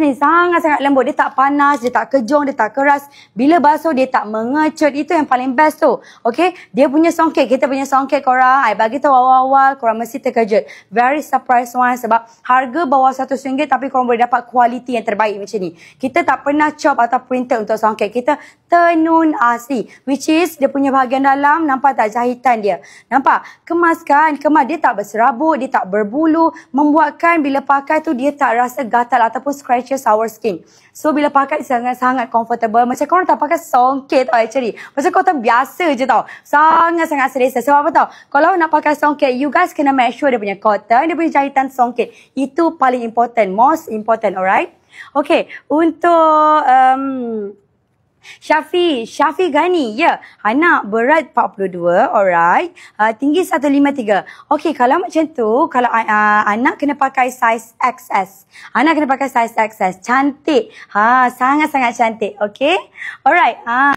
ni sangat-sangat lembut. Dia tak panas, dia tak kejong, dia tak keras. Bila basuh, dia tak mengecut. Itu yang paling best tu. Okay? Dia punya songket, kita punya songket korang, I bagi tahu awal-awal, korang mesti terkejut. Very surprise one sebab harga bawah RM100 tapi korang boleh dapat kualiti yang terbaik macam ni. Kita tak pernah chop atau printed untuk songket. Kita tenun asli. Which is, dia punya bahagian dalam, nampak tak jahitan dia? Nampak? Kemas kan? Kemas. Dia tak berserabut, dia tak berbulu. Membuatkan bila pakai tu, dia tak rasa gatal ataupun scratches our skin. So, bila pakai sangat-sangat comfortable. Macam korang tak pakai songket tau actually. Macam korang tak biasa je tau. Sangat-sangat selesa. Sebab apa tau? Kalau nak pakai songket, you guys kena make sure dia punya cotton, dia punya jahitan songket. Itu paling important. Most important, alright? Okay, untuk Syafi Ghani, ya. Anak berat 42, alright. Tinggi 153. Okay, kalau macam tu, kalau anak kena pakai size XS. Anak kena pakai size XS. Cantik. Sangat-sangat cantik. Okay, alright.